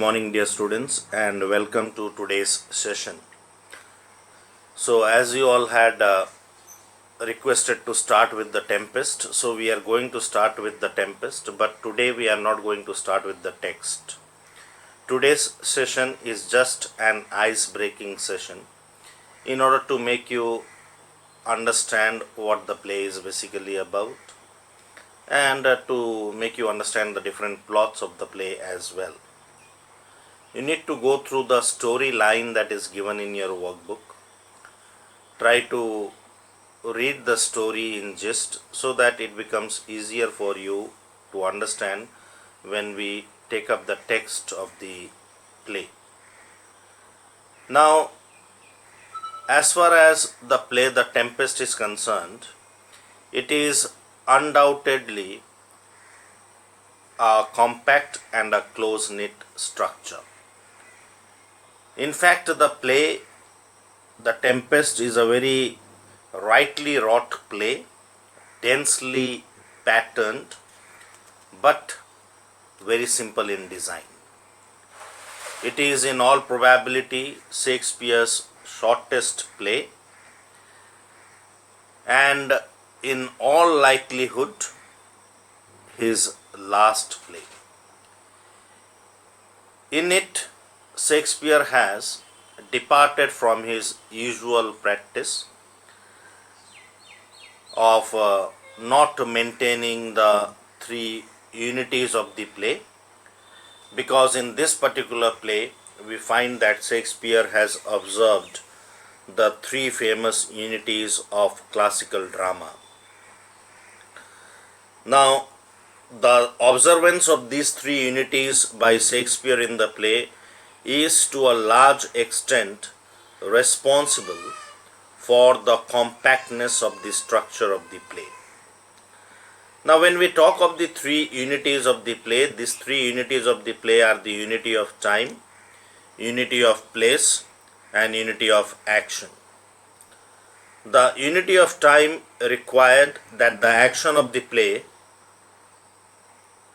morning, dear students, and welcome to today's session. So, as you all had requested to start with the Tempest, so we are going to start with the Tempest, but today we are not going to start with the text. Today's session is just an ice-breaking session in order to make you understand what the play is basically about and to make you understand the different plots of the play as well. You need to go through the storyline that is given in your workbook. Try to read the story in gist so that it becomes easier for you to understand when we take up the text of the play. Now, as far as the play The Tempest is concerned, it is undoubtedly a compact and a close-knit structure. In fact, the play The Tempest is a very rightly wrought play, densely patterned, but very simple in design. It is in all probability Shakespeare's shortest play, and in all likelihood his last play. In it, Shakespeare has departed from his usual practice of not maintaining the three unities of the play, because in this particular play we find that Shakespeare has observed the three famous unities of classical drama. Now, the observance of these three unities by Shakespeare in the play is to a large extent responsible for the compactness of the structure of the play. Now, when we talk of the three unities of the play, these three unities of the play are the unity of time, unity of place, and unity of action. The unity of time required that the action of the play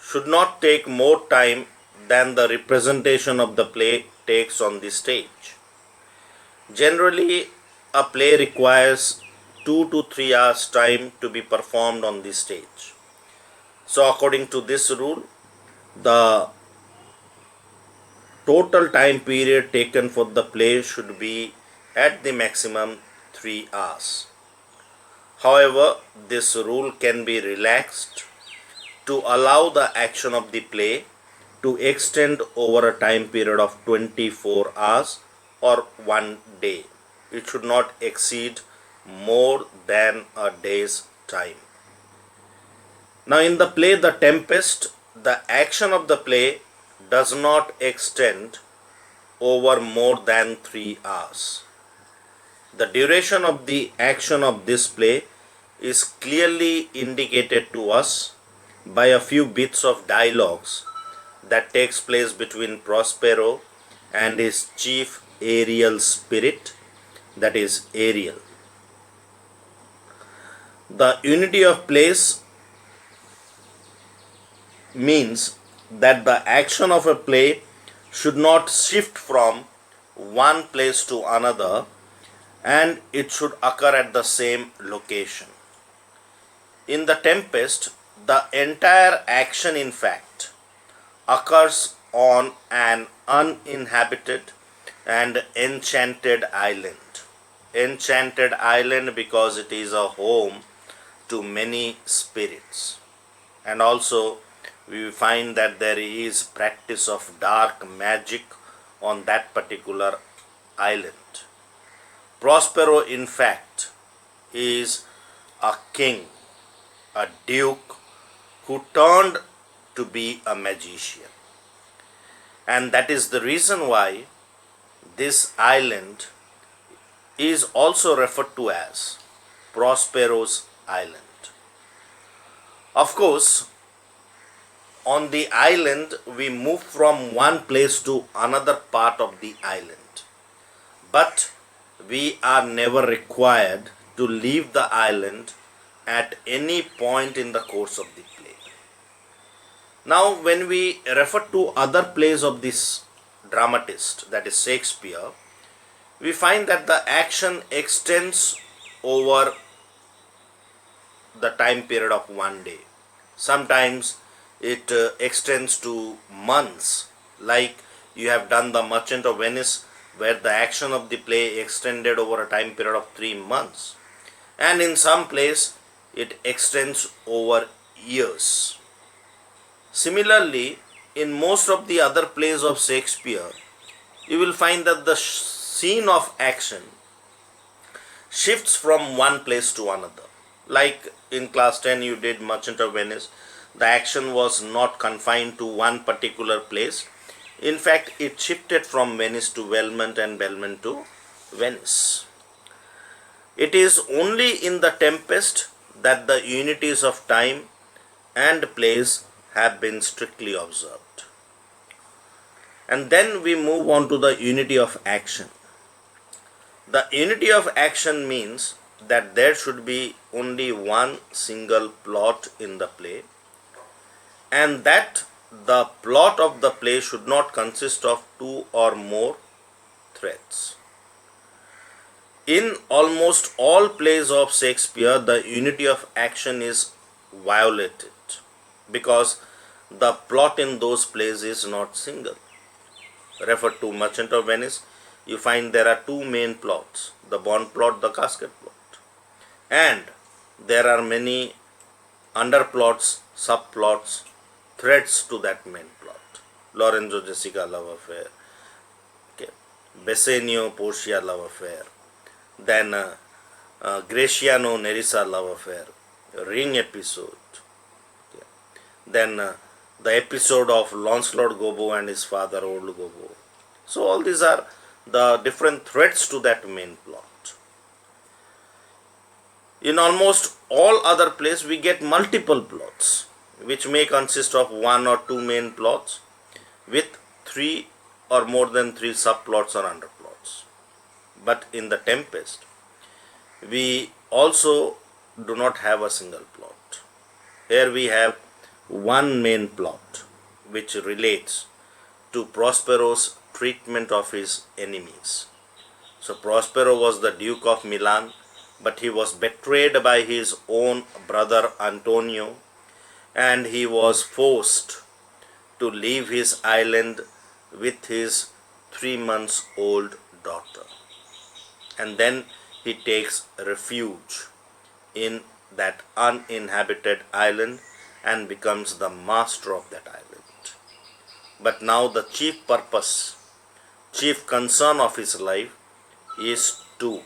should not take more time than the representation of the play takes on the stage. Generally, a play requires 2 to 3 hours time to be performed on the stage. So according to this rule, the total time period taken for the play should be at the maximum 3 hours. However, this rule can be relaxed to allow the action of the play to extend over a time period of 24 hours or 1 day. It should not exceed more than a day's time. Now, in the play The Tempest, the action of the play does not extend over more than 3 hours. The duration of the action of this play is clearly indicated to us by a few bits of dialogues that takes place between Prospero and his chief aerial spirit, that is Ariel. The unity of place means that the action of a play should not shift from one place to another, and it should occur at the same location. In The Tempest, the entire action, in fact, occurs on an uninhabited and enchanted island. Enchanted island because it is a home to many spirits, and also we find that there is practice of dark magic on that particular island. Prospero, in fact, is a king, a duke who turned to be a magician, and that is the reason why this island is also referred to as Prospero's Island. Of course, on the island we move from one place to another part of the island, but we are never required to leave the island at any point in the course of the play. Now, when we refer to other plays of this dramatist, that is Shakespeare, we find that the action extends over the time period of one day. Sometimes it extends to months, like you have done The Merchant of Venice, where the action of the play extended over a time period of 3 months. And in some plays, it extends over years. Similarly, in most of the other plays of Shakespeare, you will find that the scene of action shifts from one place to another. Like in class 10, you did Merchant of Venice, the action was not confined to one particular place. In fact, it shifted from Venice to Belmont and Belmont to Venice. It is only in The Tempest that the unities of time and place have been strictly observed. And then we move on to the unity of action. The unity of action means that there should be only one single plot in the play, and that the plot of the play should not consist of two or more threads. In almost all plays of Shakespeare, the unity of action is violated because the plot in those plays is not single. Refer to Merchant of Venice, you find there are two main plots, the bond plot, the casket plot. And there are many underplots, subplots, threads to that main plot. Lorenzo Jessica love affair, okay. Bassanio Portia love affair, then Graciano Nerissa love affair, ring episode, okay. Then the episode of Lancelot Gobbo and his father Old Gobbo. So all these are the different threads to that main plot. In almost all other plays, we get multiple plots, which may consist of one or two main plots with three or more than three subplots or underplots. But in The Tempest, we also do not have a single plot. Here we have one main plot, which relates to Prospero's treatment of his enemies. So Prospero was the Duke of Milan, but he was betrayed by his own brother Antonio, and he was forced to leave his island with his 3 months old daughter. And then he takes refuge in that uninhabited island and becomes the master of that island. But now the chief purpose, chief concern of his life is to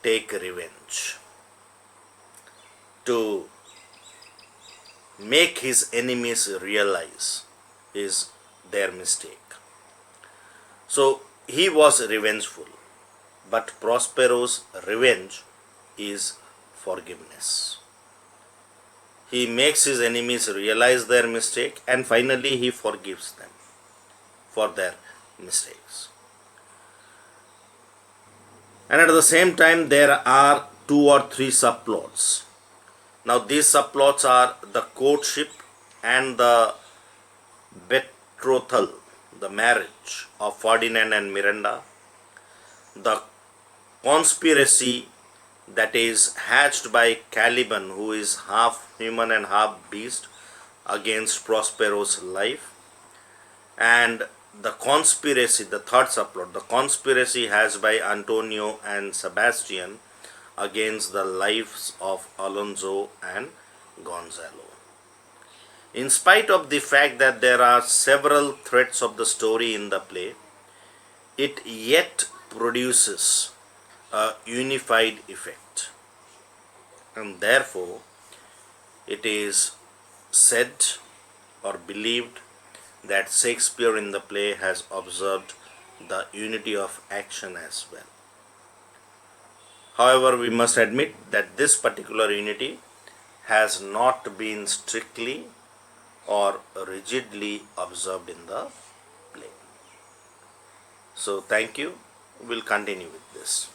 take revenge, to make his enemies realize their mistake. So he was revengeful, but Prospero's revenge is forgiveness. He makes his enemies realize their mistake, and finally he forgives them for their mistakes. And at the same time, there are two or three subplots. Now these subplots are the courtship and the betrothal, the marriage of Ferdinand and Miranda, the conspiracy that is hatched by Caliban, who is half human and half beast, against Prospero's life, and the conspiracy, the third subplot, the conspiracy hatched by Antonio and Sebastian against the lives of Alonso and Gonzalo. In spite of the fact that there are several threads of the story in the play, it yet produces a unified effect. And therefore, it is said or believed that Shakespeare in the play has observed the unity of action as well. However, we must admit that this particular unity has not been strictly or rigidly observed in the play. So, thank you. We'll continue with this.